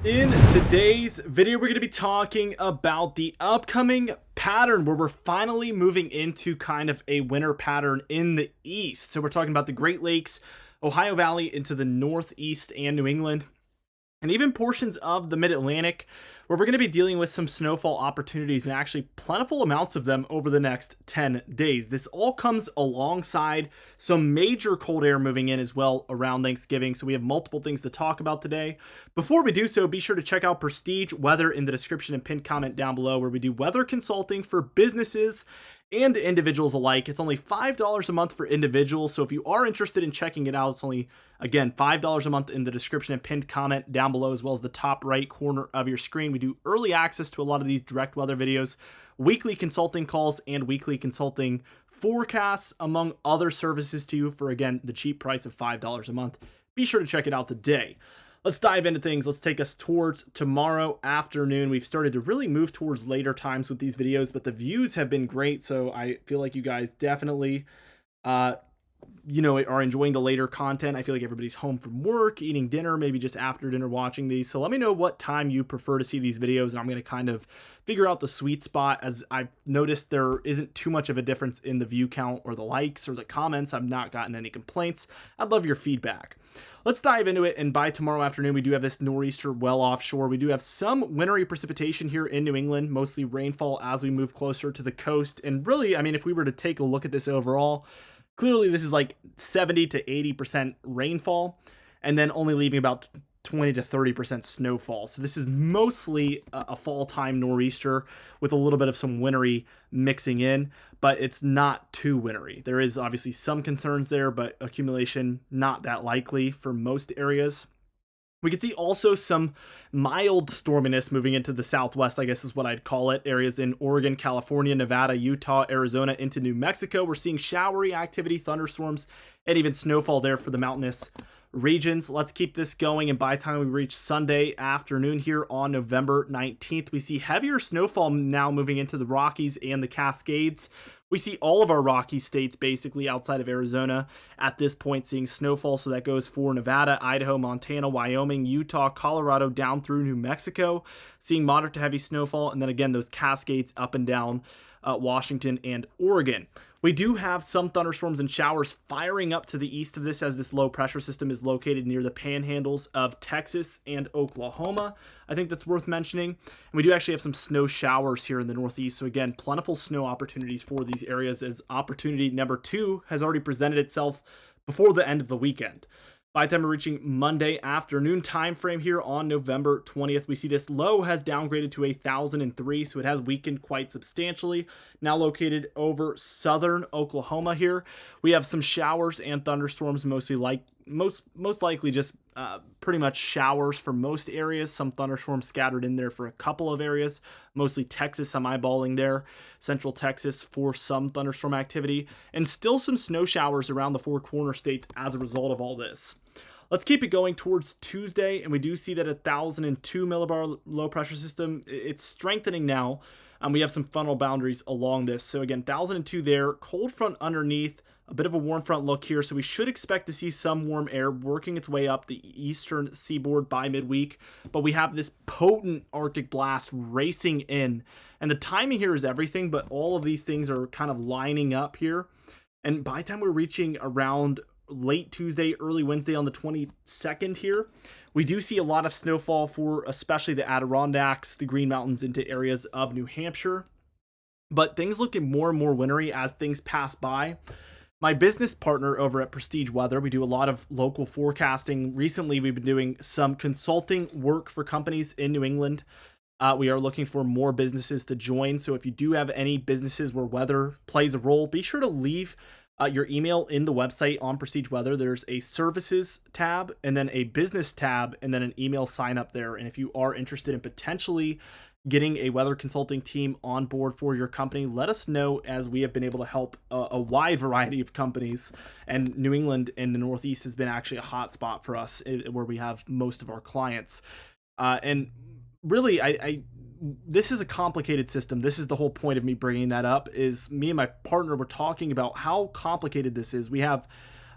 In today's video, we're going to be talking about the upcoming pattern where we're finally moving into kind of a winter pattern in the east. So we're talking about the Great Lakes, Ohio Valley into the Northeast and New England, and even portions of the Mid-Atlantic, where we're going to be dealing with some snowfall opportunities and actually plentiful amounts of them over the next 10 days. This all comes alongside some major cold air moving in as well around Thanksgiving, so we have multiple things to talk about today. Before we do so, be sure to check out Prestige Weather in the description and pinned comment down below, where we do weather consulting for businesses and individuals alike. It's only $5 a month for individuals, so if you are interested in checking it out, it's only, again, $5 a month in the description and pinned comment down below, as well as the top right corner of your screen. We do early access to a lot of these direct weather videos, weekly consulting calls, and weekly consulting forecasts, among other services to you for, again, the cheap price of $5 a month. Be sure to check it out today. Let's dive into things. Let's take us towards tomorrow afternoon. We've started to really move towards later times with these videos, but the views have been great. So I feel like you guys definitely, are enjoying the later content. I feel like everybody's home from work, eating dinner, maybe just after dinner watching these. So let me know what time you prefer to see these videos, and I'm going to kind of figure out the sweet spot. As I've noticed, there isn't too much of a difference in the view count or the likes or the comments. I've not gotten any complaints. I'd love your feedback. Let's dive into it, and by tomorrow afternoon, we do have this nor'easter well offshore. We do have some wintry precipitation here in New England, mostly rainfall as we move closer to the coast. And really, I mean, if we were to take a look at this overall, clearly this is like 70 to 80% rainfall, and then only leaving about 20 to 30% snowfall. So this is mostly a fall time nor'easter with a little bit of some wintry mixing in, but it's not too wintry. There is obviously some concerns there, but accumulation not that likely for most areas. We could see also some mild storminess moving into the southwest, I guess is what I'd call it. Areas in Oregon, California, Nevada, Utah, Arizona, into New Mexico. We're seeing showery activity, thunderstorms, and even snowfall there for the mountainous regions. Let's keep this going, and by the time we reach Sunday afternoon here on November 19th, we see heavier snowfall now moving into the Rockies and the Cascades. We see all of our Rocky states basically outside of Arizona at this point seeing snowfall, so that goes for Nevada, Idaho, Montana, Wyoming, Utah, Colorado, down through New Mexico, seeing moderate to heavy snowfall, and then again those Cascades up and down Washington and Oregon. We do have some thunderstorms and showers firing up to the east of this, as this low pressure system is located near the panhandles of Texas and Oklahoma. I think that's worth mentioning. And we do actually have some snow showers here in the Northeast. So again, plentiful snow opportunities for these areas, as opportunity number 2 has already presented itself before the end of the weekend. By the time we're reaching Monday afternoon time frame here on November 20th, we see this low has downgraded to 1,003, so it has weakened quite substantially. Now located over southern Oklahoma here. We have some showers and thunderstorms, mostly most likely just pretty much showers for most areas. Some thunderstorms scattered in there for a couple of areas, mostly Texas. I'm eyeballing there, central Texas for some thunderstorm activity, and still some snow showers around the four corner states as a result of all this. Let's keep it going towards Tuesday, and we do see that 1,002 millibar low pressure system, it's strengthening now. We have some funnel boundaries along this. So again, 1,002 there, cold front underneath, a bit of a warm front look here. So we should expect to see some warm air working its way up the eastern seaboard by midweek. But we have this potent Arctic blast racing in. And the timing here is everything, but all of these things are kind of lining up here. And by the time we're reaching around late Tuesday, early Wednesday on the 22nd here, we do see a lot of snowfall for especially the Adirondacks, the Green Mountains, into areas of New Hampshire. But things looking more and more wintry as things pass by. My business partner over at Prestige Weather, we do a lot of local forecasting. Recently, we've been doing some consulting work for companies in New England. We are looking for more businesses to join. So if you do have any businesses where weather plays a role, be sure to leave your email in the website on Prestige Weather. There's a services tab and then a business tab and then an email sign up there. And if you are interested in potentially getting a weather consulting team on board for your company, let us know, as we have been able to help a wide variety of companies. And New England and the Northeast has been actually a hot spot for us, where we have most of our clients. And really, I this is a complicated system. This is the whole point of me bringing that up, is me and my partner were talking about how complicated this is. We have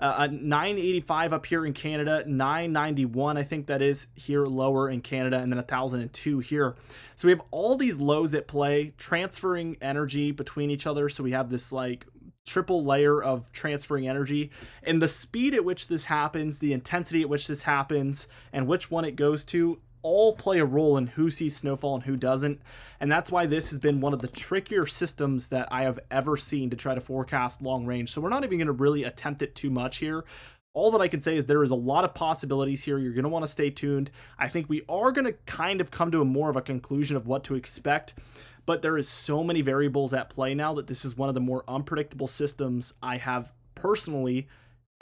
985 up here in Canada, 991 I think that is here lower in Canada, and then 1002 here. So we have all these lows at play, transferring energy between each other. So we have this like triple layer of transferring energy, and the speed at which this happens, the intensity at which this happens, and which one it goes to all play a role in who sees snowfall and who doesn't. And that's why this has been one of the trickier systems that I have ever seen to try to forecast long range. So we're not even going to really attempt it too much here. All that I can say is there is a lot of possibilities here. You're going to want to stay tuned. I think we are going to kind of come to a more of a conclusion of what to expect, but there is so many variables at play now that this is one of the more unpredictable systems I have personally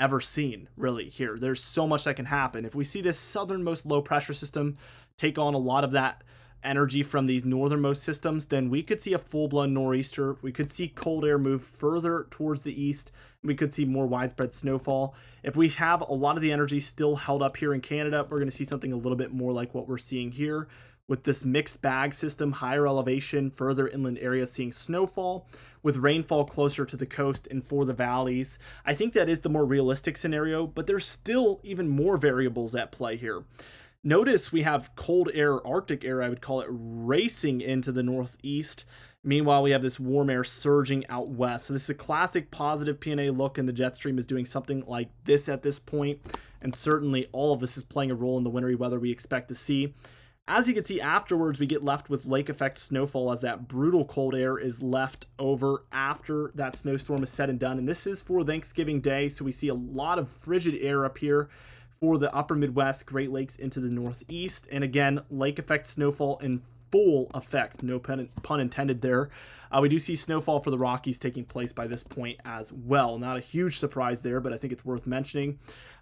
ever seen, really, here. There's so much that can happen. If we see this southernmost low pressure system take on a lot of that energy from these northernmost systems, then we could see a full-blown nor'easter. We could see cold air move further towards the east. We could see more widespread snowfall. If we have a lot of the energy still held up here in Canada, we're going to see something a little bit more like what we're seeing here, with this mixed bag system, higher elevation, further inland areas seeing snowfall, with rainfall closer to the coast and for the valleys. I think that is the more realistic scenario, but there's still even more variables at play here. Notice we have cold air, Arctic air, I would call it, racing into the northeast. Meanwhile, we have this warm air surging out west. So this is a classic positive P&A look, and the jet stream is doing something like this at this point. And certainly all of this is playing a role in the wintry weather we expect to see. As you can see afterwards, we get left with lake effect snowfall as that brutal cold air is left over after that snowstorm is said and done. And this is for Thanksgiving Day, so we see a lot of frigid air up here for the upper Midwest, Great Lakes into the northeast. And again, lake effect snowfall in full effect, no pun intended there. We do see snowfall for the Rockies taking place by this point as well. Not a huge surprise there, but I think it's worth mentioning.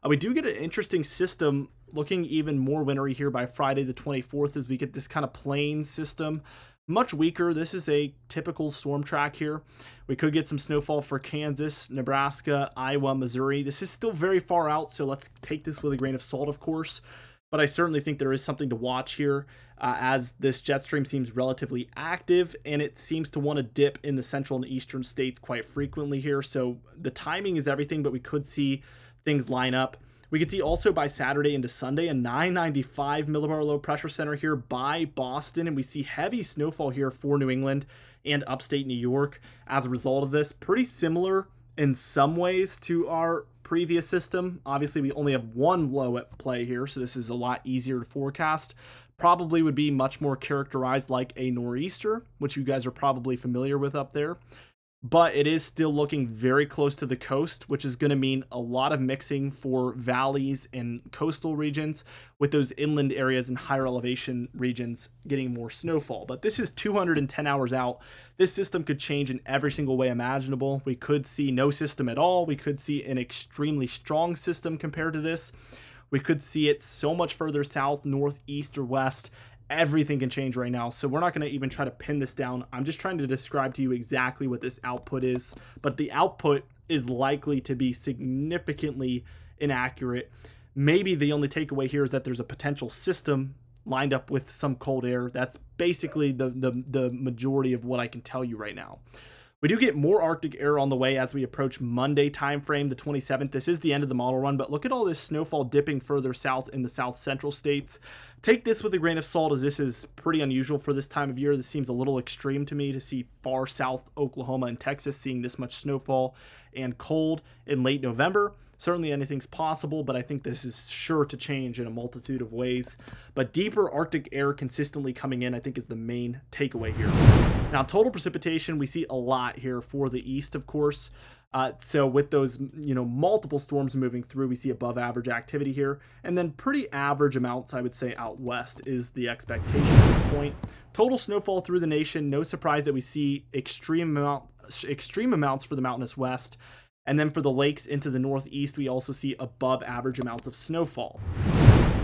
We do get an interesting system looking even more wintry here by Friday the 24th as we get this kind of plain system. Much weaker. This is a typical storm track here. We could get some snowfall for Kansas, Nebraska, Iowa, Missouri. This is still very far out, so let's take this with a grain of salt, of course. But I certainly think there is something to watch here as this jet stream seems relatively active, and it seems to want to dip in the central and eastern states quite frequently here. So the timing is everything, but we could see things line up. We could see also by Saturday into Sunday a 995 millibar low pressure center here by Boston, and we see heavy snowfall here for New England and upstate New York as a result of this. Pretty similar in some ways to our previous system. Obviously, we only have one low at play here, so this is a lot easier to forecast. Probably would be much more characterized like a nor'easter, which you guys are probably familiar with up there. But it is still looking very close to the coast, which is going to mean a lot of mixing for valleys and coastal regions, with those inland areas and higher elevation regions getting more snowfall. But this is 210 hours out. This system could change in every single way imaginable. We could see no system at all. We could see an extremely strong system compared to this. We could see it so much further south, north, east, or west. Everything can change right now, so we're not going to even try to pin this down. I'm just trying to describe to you exactly what this output is, but the output is likely to be significantly inaccurate. Maybe the only takeaway here is that there's a potential system lined up with some cold air. That's basically the majority of what I can tell you right now. We do get more Arctic air on the way as we approach Monday timeframe, the 27th. This is the end of the model run, but look at all this snowfall dipping further south in the south central states. Take this with a grain of salt, as this is pretty unusual for this time of year. This seems a little extreme to me to see far south Oklahoma and Texas seeing this much snowfall and cold in late November. Certainly anything's possible, but I think this is sure to change in a multitude of ways. But deeper Arctic air consistently coming in, I think, is the main takeaway here. Now, total precipitation, we see a lot here for the east, of course. So with those, multiple storms moving through, we see above average activity here. And then pretty average amounts, I would say, out west is the expectation at this point. Total snowfall through the nation, no surprise that we see extreme amounts for the mountainous west. And then for the lakes into the northeast, we also see above average amounts of snowfall.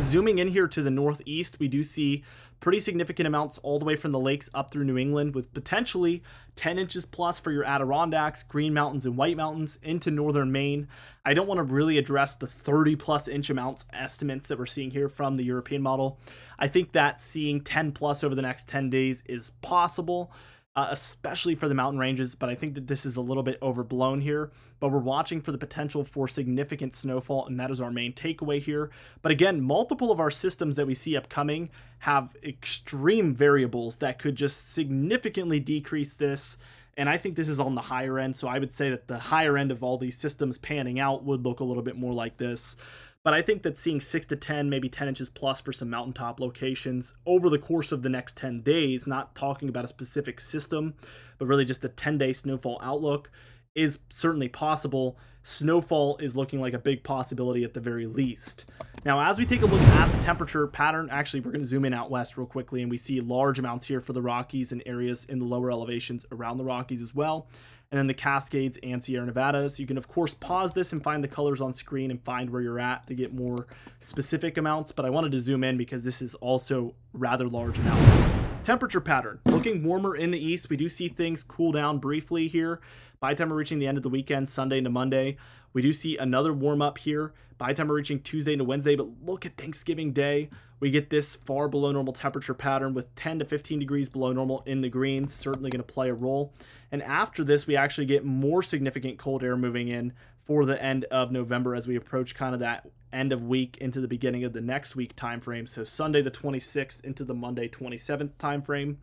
Zooming in here to the northeast, we do see pretty significant amounts all the way from the lakes up through New England, with potentially 10 inches plus for your Adirondacks, Green Mountains, and White Mountains into northern Maine. I don't want to really address the 30 plus inch amounts estimates that we're seeing here from the European model. I think that seeing 10 plus over the next 10 days is possible. especially for the mountain ranges, but I think that this is a little bit overblown here. But we're watching for the potential for significant snowfall, and that is our main takeaway here. But again, multiple of our systems that we see upcoming have extreme variables that could just significantly decrease this. And I think this is on the higher end, so I would say that the higher end of all these systems panning out would look a little bit more like this. But I think that seeing 6 to 10, maybe 10 inches plus for some mountaintop locations over the course of the next 10 days, not talking about a specific system, but really just a 10-day snowfall outlook, is certainly possible. Snowfall is looking like a big possibility at the very least. Now, as we take a look at the temperature pattern, actually, we're going to zoom in out west real quickly, and we see large amounts here for the Rockies and areas in the lower elevations around the Rockies as well, and then the Cascades and Sierra Nevadas. You can, of course, pause this and find the colors on screen and find where you're at to get more specific amounts, but I wanted to zoom in because this is also rather large amounts. Temperature pattern, looking warmer in the east. We do see things cool down briefly here. By the time we're reaching the end of the weekend, Sunday into Monday, we do see another warm up here. By the time we're reaching Tuesday into Wednesday, but look at Thanksgiving Day. We get this far below normal temperature pattern with 10 to 15 degrees below normal in the greens, certainly going to play a role. And after this, we actually get more significant cold air moving in for the end of November as we approach kind of that end of week into the beginning of the next week time frame. So Sunday the 26th into the Monday 27th time frame.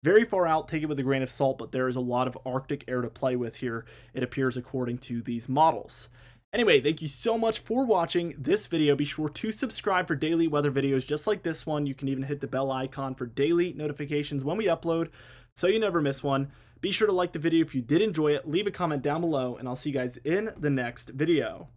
Very far out, take it with a grain of salt, but there is a lot of Arctic air to play with here, it appears, according to these models. Anyway, thank you so much for watching this video. Be sure to subscribe for daily weather videos just like this one. You can even hit the bell icon for daily notifications when we upload so you never miss one. Be sure to like the video if you did enjoy it. Leave a comment down below, and I'll see you guys in the next video.